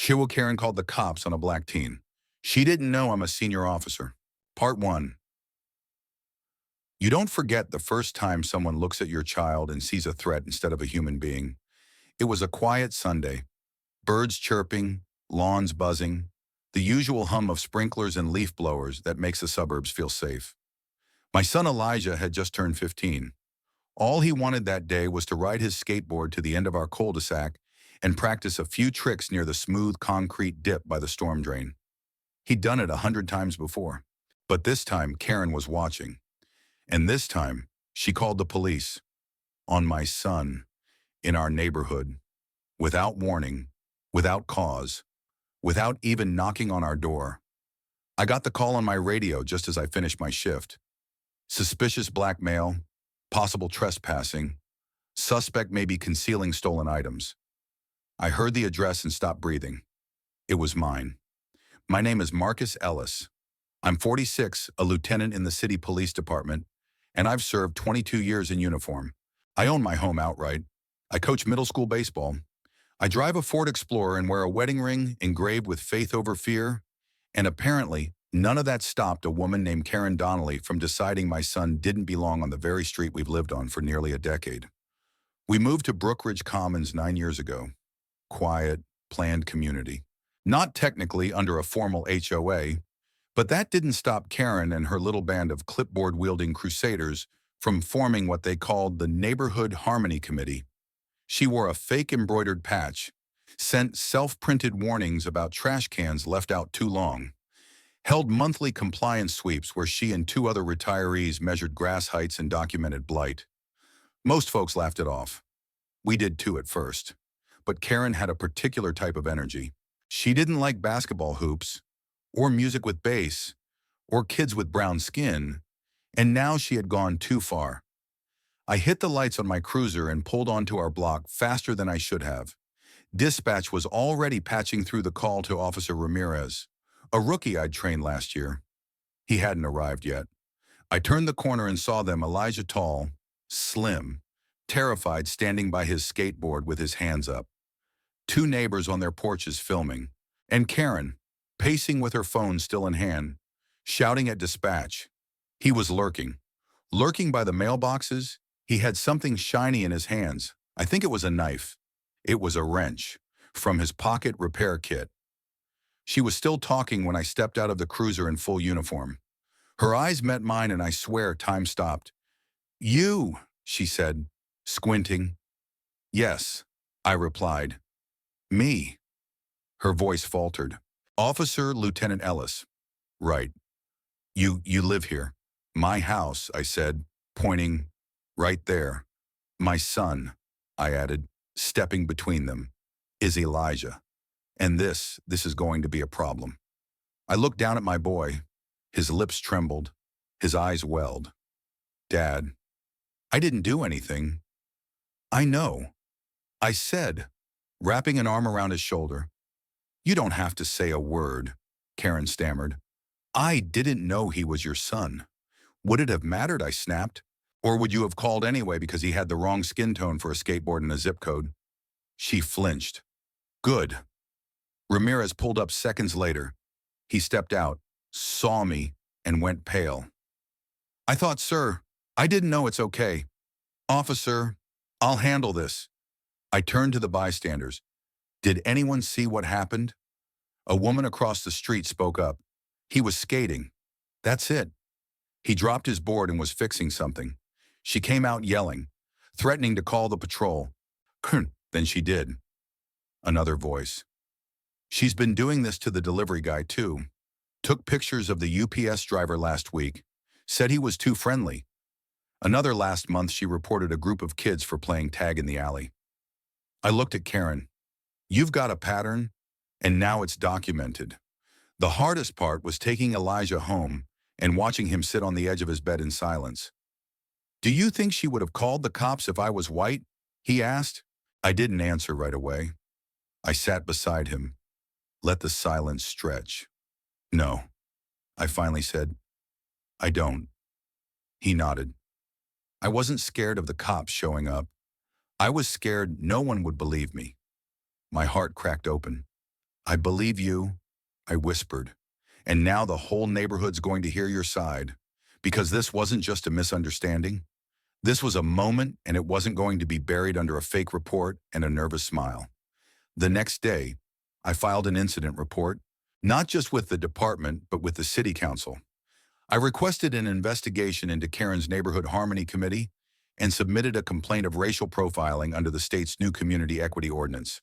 HOA Karen called the cops on a black teen. She didn't know I'm a senior officer. Part 1. You don't forget the first time someone looks at your child and sees a threat instead of a human being. It was a quiet Sunday. Birds chirping, lawns buzzing, the usual hum of sprinklers and leaf blowers that makes the suburbs feel safe. My son Elijah had just turned 15. All he wanted that day was to ride his skateboard to the end of our cul-de-sac and practice a few tricks near the smooth concrete dip by the storm drain. He'd done it 100 times before. But this time, Karen was watching. And this time, she called the police on my son in our neighborhood, without warning, without cause, without even knocking on our door. I got the call on my radio just as I finished my shift. Suspicious blackmail, possible trespassing, suspect may be concealing stolen items. I heard the address and stopped breathing. It was mine. My name is Marcus Ellis. I'm 46, a lieutenant in the city police department, and I've served 22 years in uniform. I own my home outright. I coach middle school baseball. I drive a Ford Explorer and wear a wedding ring engraved with faith over fear. And apparently, none of that stopped a woman named Karen Donnelly from deciding my son didn't belong on the very street we've lived on for nearly a decade. We moved to Brookridge Commons 9 years ago. Quiet, planned community. Not technically under a formal HOA, but that didn't stop Karen and her little band of clipboard-wielding crusaders from forming what they called the Neighborhood Harmony Committee. She wore a fake embroidered patch, sent self-printed warnings about trash cans left out too long, held monthly compliance sweeps where she and 2 other retirees measured grass heights and documented blight. Most folks laughed it off. We did too at first. But Karen had a particular type of energy. She didn't like basketball hoops, or music with bass, or kids with brown skin, and now she had gone too far. I hit the lights on my cruiser and pulled onto our block faster than I should have. Dispatch was already patching through the call to Officer Ramirez, a rookie I'd trained last year. He hadn't arrived yet. I turned the corner and saw them, Elijah tall, slim, terrified, standing by his skateboard with his hands up. 2 neighbors on their porches filming, and Karen, pacing with her phone still in hand, shouting at dispatch. He was lurking by the mailboxes. He had something shiny in his hands. I think it was a knife. It was a wrench from his pocket repair kit. She was still talking when I stepped out of the cruiser in full uniform. Her eyes met mine and I swear time stopped. "You," she said, squinting. "Yes," I replied. "Me." Her voice faltered. "Officer Lieutenant Ellis." "Right. You live here." "My house," I said, pointing. "Right there." "My son," I added, stepping between them, "is Elijah. And this is going to be a problem." I looked down at my boy. His lips trembled. His eyes welled. "Dad, I didn't do anything." "I know," I said, wrapping an arm around his shoulder. "You don't have to say a word," Karen stammered. "I didn't know he was your son." "Would it have mattered?" I snapped. "Or would you have called anyway because he had the wrong skin tone for a skateboard and a zip code?" She flinched. "Good." Ramirez pulled up seconds later. He stepped out, saw me, and went pale. "I thought, sir, I didn't know. It's okay. Officer, I'll handle this." I turned to the bystanders. "Did anyone see what happened?" A woman across the street spoke up. "He was skating. That's it." He dropped his board and was fixing something. She came out yelling, threatening to call the patrol. Then she did. Another voice. "She's been doing this to the delivery guy too. Took pictures of the UPS driver last week. Said he was too friendly. Another last month she reported a group of kids for playing tag in the alley." I looked at Karen. "You've got a pattern, and now it's documented." The hardest part was taking Elijah home and watching him sit on the edge of his bed in silence. "Do you think she would have called the cops if I was white?" he asked. I didn't answer right away. I sat beside him, let the silence stretch. "No," I finally said. "I don't." He nodded. I wasn't scared of the cops showing up. I was scared no one would believe me. My heart cracked open. I believe you, I whispered. And now the whole neighborhood's going to hear your side. Because this wasn't just a misunderstanding. This was a moment, and it wasn't going to be buried under a fake report and a nervous smile. The next day, I filed an incident report, not just with the department, but with the city council. I requested an investigation into Karen's Neighborhood Harmony Committee and submitted a complaint of racial profiling under the state's new Community Equity Ordinance.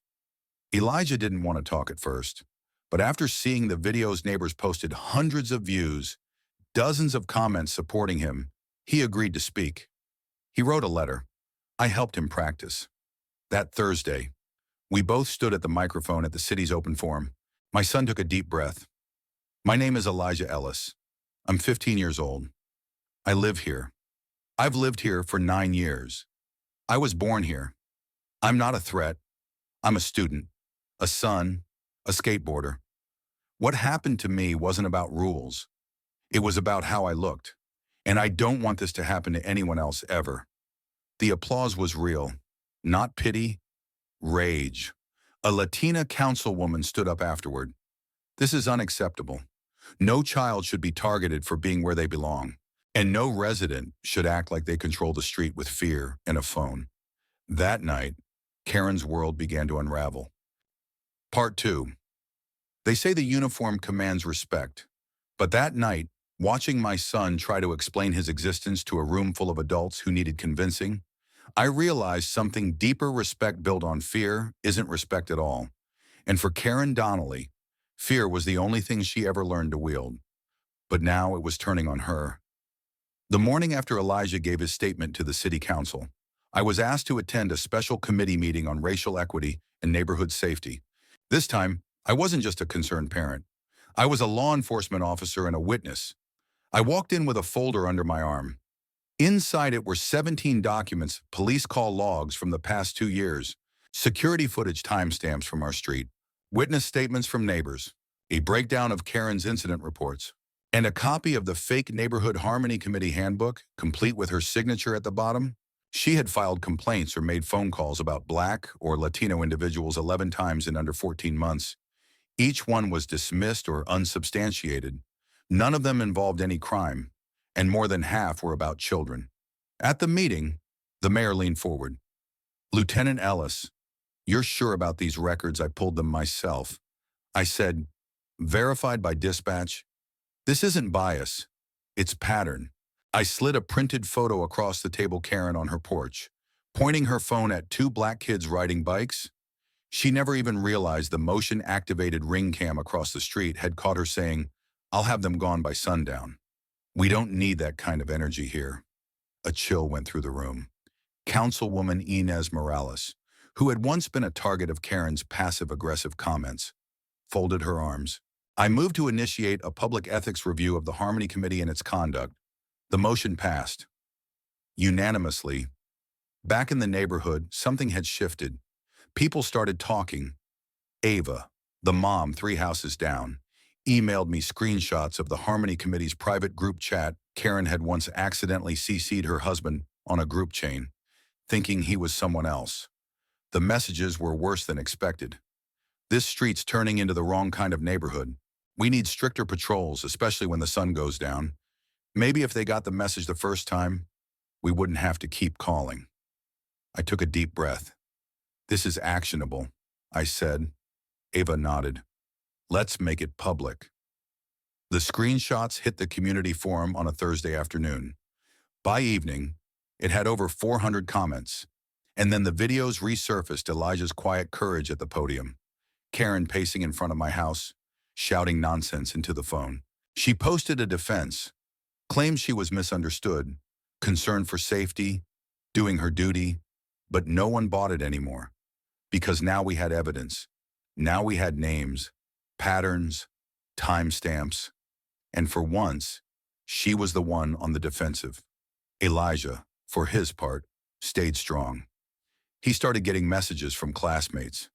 Elijah didn't want to talk at first, but after seeing the videos neighbors posted hundreds of views, dozens of comments supporting him, he agreed to speak. He wrote a letter. I helped him practice. That Thursday, we both stood at the microphone at the city's open forum. My son took a deep breath. My name is Elijah Ellis. I'm 15 years old. I live here. I've lived here for 9 years. I was born here. I'm not a threat. I'm a student, a son, a skateboarder. What happened to me wasn't about rules. It was about how I looked. And I don't want this to happen to anyone else ever. The applause was real, not pity, rage. A Latina councilwoman stood up afterward. This is unacceptable. No child should be targeted for being where they belong. And no resident should act like they control the street with fear and a phone. That night, Karen's world began to unravel. Part 2. They say the uniform commands respect. But that night, watching my son try to explain his existence to a room full of adults who needed convincing, I realized something deeper. Respect built on fear isn't respect at all. And for Karen Donnelly, fear was the only thing she ever learned to wield. But now it was turning on her. The morning after Elijah gave his statement to the city council, I was asked to attend a special committee meeting on racial equity and neighborhood safety. This time, I wasn't just a concerned parent. I was a law enforcement officer and a witness. I walked in with a folder under my arm. Inside it were 17 documents, police call logs from the past 2 years, security footage timestamps from our street, witness statements from neighbors, a breakdown of Karen's incident reports, and a copy of the fake Neighborhood Harmony Committee handbook, complete with her signature at the bottom. She had filed complaints or made phone calls about Black or Latino individuals 11 times in under 14 months. Each one was dismissed or unsubstantiated. None of them involved any crime, and more than half were about children. At the meeting, the mayor leaned forward. Lieutenant Ellis, you're sure about these records? I pulled them myself. I said, verified by dispatch. This isn't bias, it's pattern. I slid a printed photo across the table. Karen on her porch, pointing her phone at 2 black kids riding bikes. She never even realized the motion-activated ring cam across the street had caught her saying, I'll have them gone by sundown. We don't need that kind of energy here. A chill went through the room. Councilwoman Inez Morales, who had once been a target of Karen's passive-aggressive comments, folded her arms. I moved to initiate a public ethics review of the Harmony Committee and its conduct. The motion passed. Unanimously. Back in the neighborhood, something had shifted. People started talking. Ava, the mom 3 houses down, emailed me screenshots of the Harmony Committee's private group chat. Karen had once accidentally CC'd her husband on a group chain, thinking he was someone else. The messages were worse than expected. This street's turning into the wrong kind of neighborhood. We need stricter patrols, especially when the sun goes down. Maybe if they got the message the first time, we wouldn't have to keep calling. I took a deep breath. This is actionable, I said. Ava nodded. Let's make it public. The screenshots hit the community forum on a Thursday afternoon. By evening, it had over 400 comments. And then the videos resurfaced. Elijah's quiet courage at the podium. Karen pacing in front of my house, shouting nonsense into the phone. She posted a defense, claimed she was misunderstood, concerned for safety, doing her duty, but no one bought it anymore. Because now we had evidence. Now we had names, patterns, timestamps, and for once, she was the one on the defensive. Elijah, for his part, stayed strong. He started getting messages from classmates.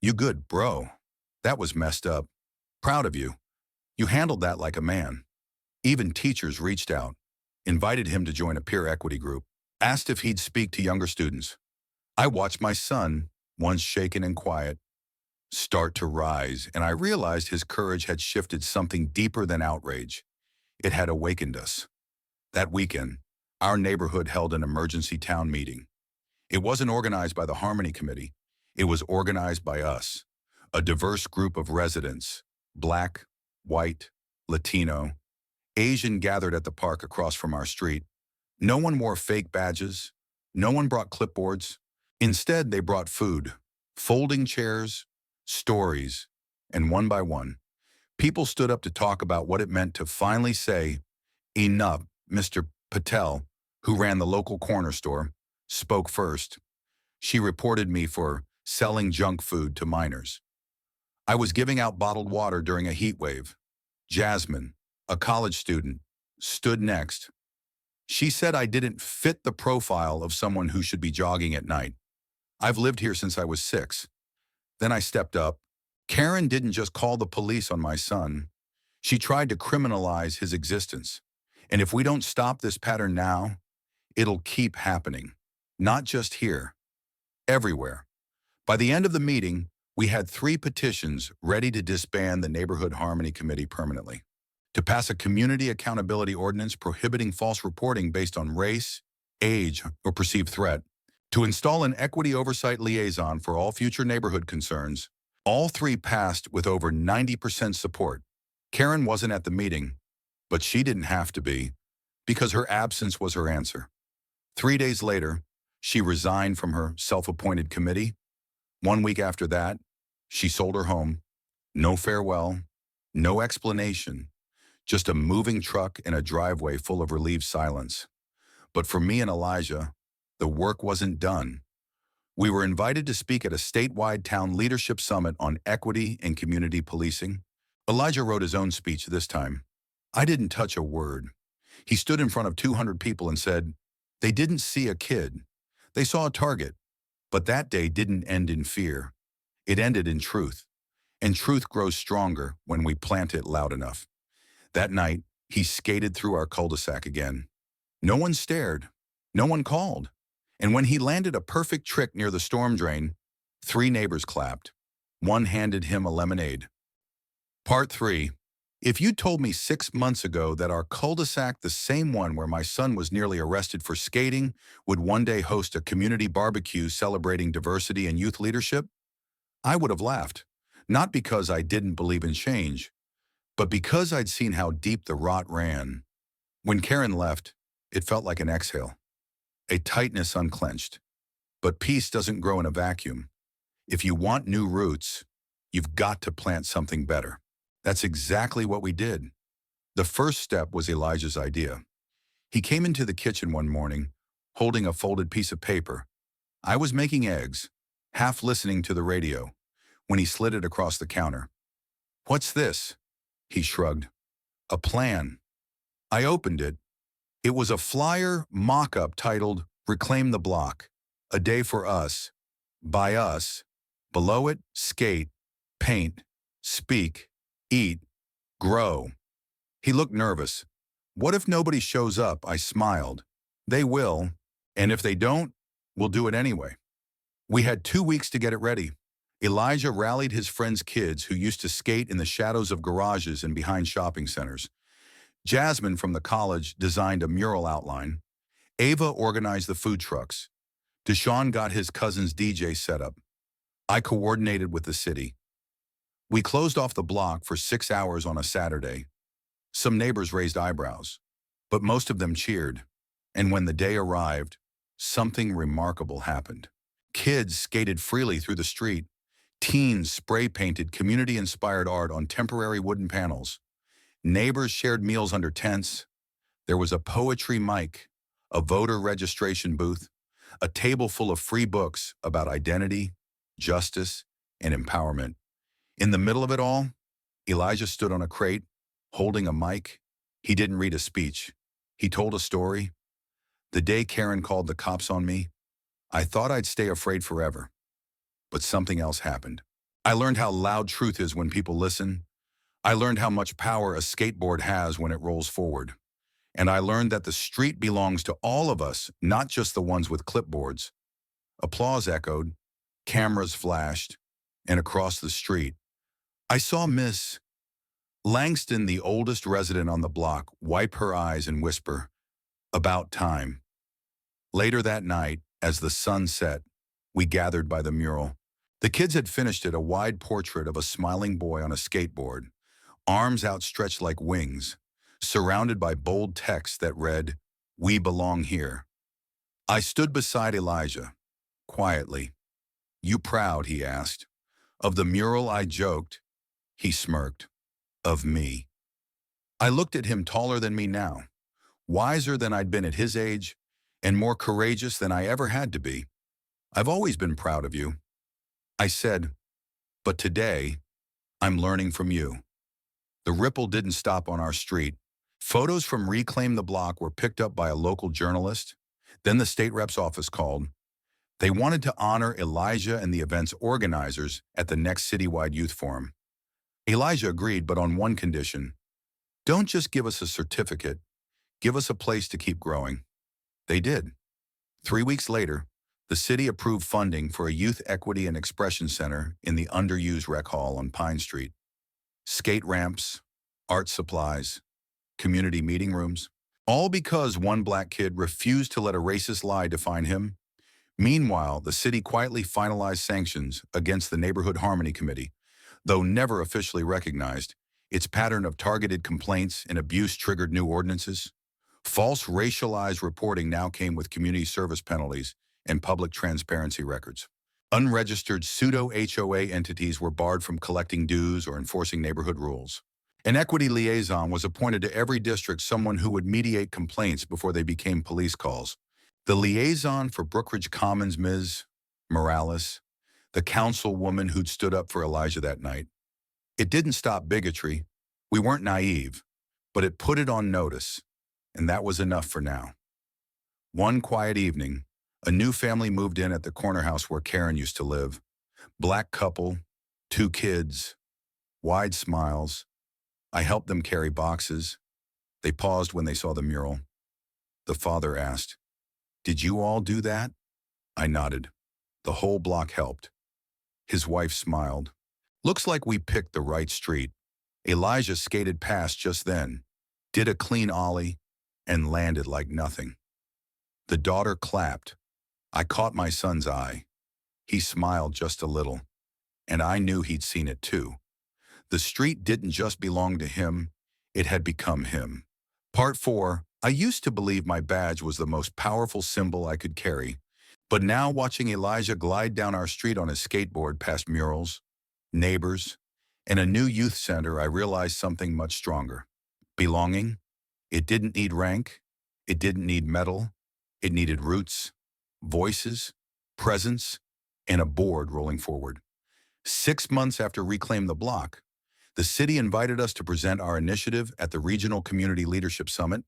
You good, bro? That was messed up. Proud of you. You handled that like a man. Even teachers reached out, invited him to join a peer equity group, asked if he'd speak to younger students. I watched my son, once shaken and quiet, start to rise, and I realized his courage had shifted something deeper than outrage. It had awakened us. That weekend, our neighborhood held an emergency town meeting. It wasn't organized by the Harmony Committee. It was organized by us, a diverse group of residents, Black, white, Latino, Asian, gathered at the park across from our street. No one wore fake badges. No one brought clipboards. Instead, they brought food, folding chairs, stories, and one by one, people stood up to talk about what it meant to finally say, enough. Mr. Patel, who ran the local corner store, spoke first. She reported me for selling junk food to minors. I was giving out bottled water during a heat wave. Jasmine, a college student, stood next. She said I didn't fit the profile of someone who should be jogging at night. I've lived here since I was 6. Then I stepped up. Karen didn't just call the police on my son. She tried to criminalize his existence. And if we don't stop this pattern now, it'll keep happening. Not just here, everywhere. By the end of the meeting, we had 3 petitions ready to disband the Neighborhood Harmony Committee permanently, to pass a community accountability ordinance prohibiting false reporting based on race, age, or perceived threat, to install an equity oversight liaison for all future neighborhood concerns. All 3 passed with over 90% support. Karen wasn't at the meeting, but she didn't have to be, because her absence was her answer. 3 days later, she resigned from her self-appointed committee. 1 week after that, she sold her home. No farewell, no explanation, just a moving truck in a driveway full of relieved silence. But for me and Elijah, the work wasn't done. We were invited to speak at a statewide town leadership summit on equity and community policing. Elijah wrote his own speech this time. I didn't touch a word. He stood in front of 200 people and said, they didn't see a kid. They saw a target. But that day didn't end in fear. It ended in truth. And truth grows stronger when we plant it loud enough. That night, he skated through our cul-de-sac again. No one stared. No one called. And when he landed a perfect trick near the storm drain, 3 neighbors clapped. 1 handed him a lemonade. Part 3. If you told me 6 months ago that our cul-de-sac, the same one where my son was nearly arrested for skating, would one day host a community barbecue celebrating diversity and youth leadership, I would have laughed. Not because I didn't believe in change, but because I'd seen how deep the rot ran. When Karen left, it felt like an exhale. A tightness unclenched. But peace doesn't grow in a vacuum. If you want new roots, you've got to plant something better. That's exactly what we did. The first step was Elijah's idea. He came into the kitchen one morning, holding a folded piece of paper. I was making eggs, half listening to the radio, when he slid it across the counter. What's this? He shrugged. A plan. I opened it. It was a flyer mock-up titled Reclaim the Block, a day for us, by us. Below it, skate, paint, speak, eat, grow. He looked nervous. What if nobody shows up? I smiled. They will, and if they don't, we'll do it anyway. We had 2 weeks to get it ready. Elijah rallied his friends' kids who used to skate in the shadows of garages and behind shopping centers. Jasmine from the college designed a mural outline. Ava organized the food trucks. Deshaun got his cousin's DJ set up. I coordinated with the city. We closed off the block for 6 hours on a Saturday. Some neighbors raised eyebrows, but most of them cheered. And when the day arrived, something remarkable happened. Kids skated freely through the street. Teens spray-painted community-inspired art on temporary wooden panels. Neighbors shared meals under tents. There was a poetry mic, a voter registration booth, a table full of free books about identity, justice, and empowerment. In the middle of it all, Elijah stood on a crate, holding a mic. He didn't read a speech. He told a story. The day Karen called the cops on me, I thought I'd stay afraid forever. But something else happened. I learned how loud truth is when people listen. I learned how much power a skateboard has when it rolls forward. And I learned that the street belongs to all of us, not just the ones with clipboards. Applause echoed, cameras flashed, And across the street, I saw Miss Langston, the oldest resident on the block, wipe her eyes and whisper, "About time." Later that night, as the sun set, we gathered by the mural. The kids had finished it, a wide portrait of a smiling boy on a skateboard, arms outstretched like wings, surrounded by bold text that read, "We belong here." I stood beside Elijah, quietly. "You proud?" he asked. "Of the mural?" I joked. He smirked. "Of me." I looked at him, taller than me now, wiser than I'd been at his age, and more courageous than I ever had to be. "I've always been proud of you," I said, "but today, I'm learning from you." The ripple didn't stop on our street. Photos from Reclaim the Block were picked up by a local journalist. Then the state rep's office called. They wanted to honor Elijah and the event's organizers at the next citywide youth forum. Elijah agreed, but on one condition: don't just give us a certificate, give us a place to keep growing. They did. 3 weeks later, the city approved funding for a youth equity and expression center in the underused rec hall on Pine Street. Skate ramps, art supplies, community meeting rooms, all because one black kid refused to let a racist lie define him. Meanwhile, the city quietly finalized sanctions against the Neighborhood Harmony Committee, though never officially recognized. Its pattern of targeted complaints and abuse triggered new ordinances. False racialized reporting now came with community service penalties and public transparency records. Unregistered pseudo-HOA entities were barred from collecting dues or enforcing neighborhood rules. An equity liaison was appointed to every district, someone who would mediate complaints before they became police calls. The liaison for Brookridge Commons, Ms. Morales, the councilwoman who'd stood up for Elijah that night. It didn't stop bigotry. We weren't naive, but it put it on notice, and that was enough for now. One quiet evening, a new family moved in at the corner house where Karen used to live. Black couple, 2 kids, wide smiles. I helped them carry boxes. They paused when they saw the mural. The father asked, "Did you all do that?" I nodded. "The whole block helped." His wife smiled. "Looks like we picked the right street." Elijah skated past just then, did a clean ollie, and landed like nothing. The daughter clapped. I caught my son's eye. He smiled just a little, and I knew he'd seen it too. The street didn't just belong to him, it had become him. Part 4. I used to believe my badge was the most powerful symbol I could carry, but now watching Elijah glide down our street on his skateboard past murals, neighbors, and a new youth center, I realized something much stronger. Belonging? It didn't need rank, it didn't need medal, it needed roots, voices, presence, and a board rolling forward. 6 months after Reclaim the Block, the city invited us to present our initiative at the Regional Community Leadership Summit.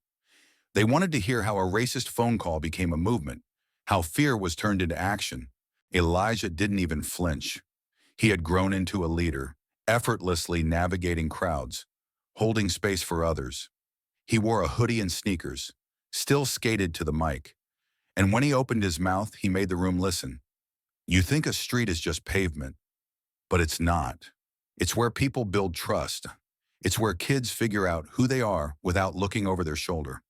They wanted to hear how a racist phone call became a movement, how fear was turned into action. Elijah didn't even flinch. He had grown into a leader, effortlessly navigating crowds, holding space for others. He wore a hoodie and sneakers, still skated to the mic. And when he opened his mouth, he made the room listen. You think a street is just pavement, but it's not. It's where people build trust. It's where kids figure out who they are without looking over their shoulder.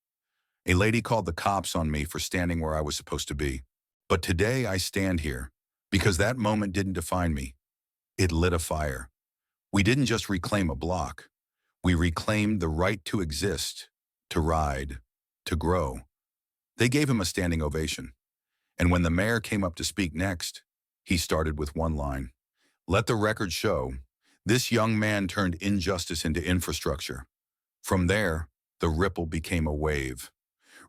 A lady called the cops on me for standing where I was supposed to be. But today I stand here because that moment didn't define me. It lit a fire. We didn't just reclaim a block. We reclaimed the right to exist, to ride, to grow. They gave him a standing ovation. And when the mayor came up to speak next, he started with one line. Let the record show, this young man turned injustice into infrastructure. From there, the ripple became a wave.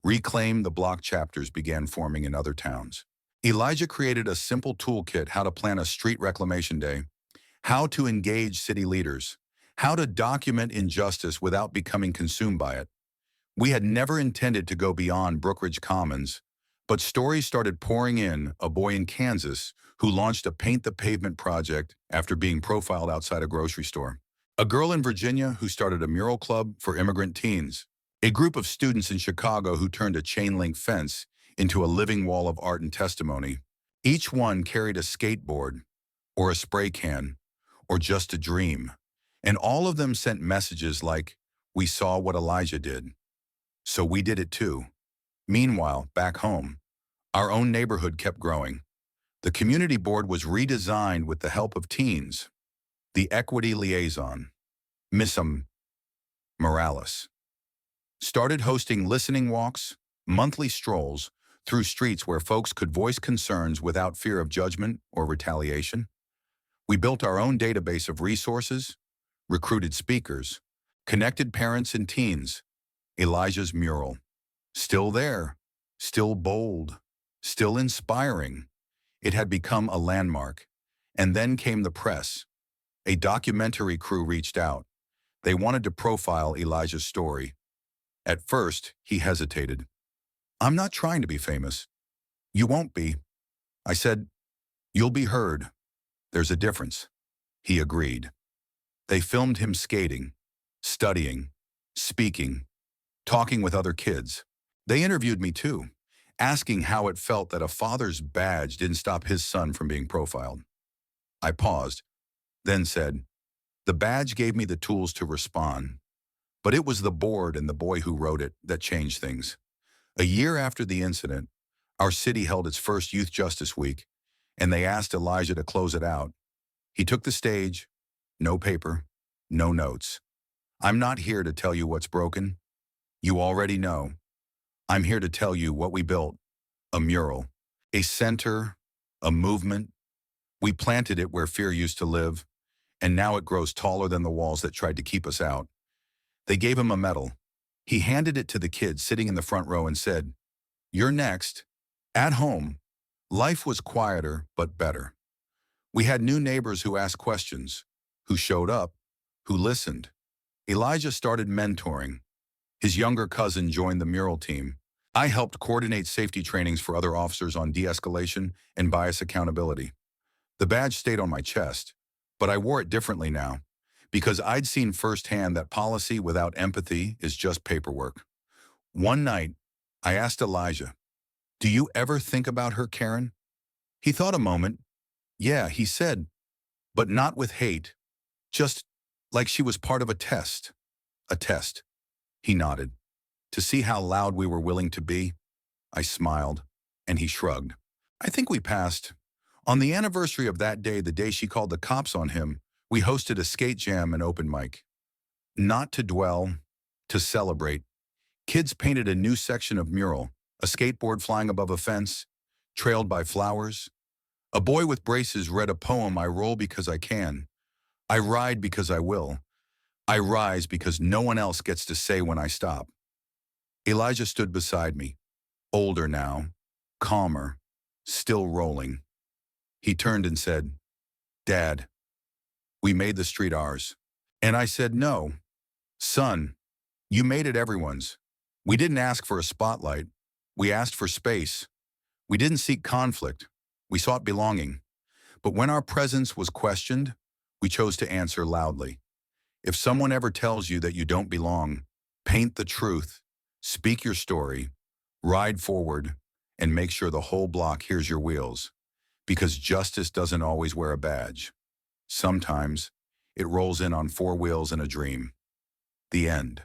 Reclaim the Block chapters began forming in other towns. Elijah created a simple toolkit: how to plan a street reclamation day, how to engage city leaders, how to document injustice without becoming consumed by it. We had never intended to go beyond Brookridge Commons, but stories started pouring in. A boy in Kansas who launched a Paint the Pavement project after being profiled outside a grocery store. A girl in Virginia who started a mural club for immigrant teens. A group of students in Chicago who turned a chain-link fence into a living wall of art and testimony. Each one carried a skateboard or a spray can or just a dream? And all of them sent messages like, we saw what Elijah did, so we did it too. Meanwhile, back home, our own neighborhood kept growing. The community board was redesigned with the help of teens. The equity liaison, Miss Morales, started hosting listening walks, monthly strolls, through streets where folks could voice concerns without fear of judgment or retaliation. We built our own database of resources, recruited speakers, connected parents and teens. Elijah's mural, still there, still bold, still inspiring. It had become a landmark. And then came the press. A documentary crew reached out. They wanted to profile Elijah's story. At first, he hesitated. I'm not trying to be famous. You won't be. I said, you'll be heard. There's a difference. He agreed. They filmed him skating, studying, speaking, talking with other kids. They interviewed me too, asking how it felt that a father's badge didn't stop his son from being profiled. I paused, then said, the badge gave me the tools to respond, but it was the board and the boy who wrote it that changed things. A year after the incident, our city held its first Youth Justice Week, and they asked Elijah to close it out. He took the stage, no paper, no notes. I'm not here to tell you what's broken. You already know. I'm here to tell you what we built. A mural, a center, a movement. We planted it where fear used to live, and now it grows taller than the walls that tried to keep us out. They gave him a medal. He handed it to the kid sitting in the front row and said, you're next. At home, life was quieter but better. We had new neighbors who asked questions, who showed up, who listened. Elijah started mentoring. His younger cousin joined the mural team. I helped coordinate safety trainings for other officers on de-escalation and bias accountability. The badge stayed on my chest, but I wore it differently now, because I'd seen firsthand that policy without empathy is just paperwork. One night, I asked Elijah, do you ever think about her, Karen? He thought a moment. Yeah, he said, but not with hate, just like she was part of a test. A test. He nodded. To see how loud we were willing to be. I smiled, and he shrugged. I think we passed. On the anniversary of that day, the day she called the cops on him, we hosted a skate jam and open mic. Not to dwell, to celebrate. Kids painted a new section of mural, a skateboard flying above a fence, trailed by flowers. A boy with braces read a poem, I roll because I can. I ride because I will. I rise because no one else gets to say when I stop. Elijah stood beside me, older now, calmer, still rolling. He turned and said, Dad, we made the street ours. And I said, no, son, you made it everyone's. We didn't ask for a spotlight. We asked for space. We didn't seek conflict. We sought belonging. But when our presence was questioned, we chose to answer loudly. If someone ever tells you that you don't belong, paint the truth, speak your story, ride forward, and make sure the whole block hears your wheels. Because justice doesn't always wear a badge. Sometimes it rolls in on 4 wheels and a dream. The end.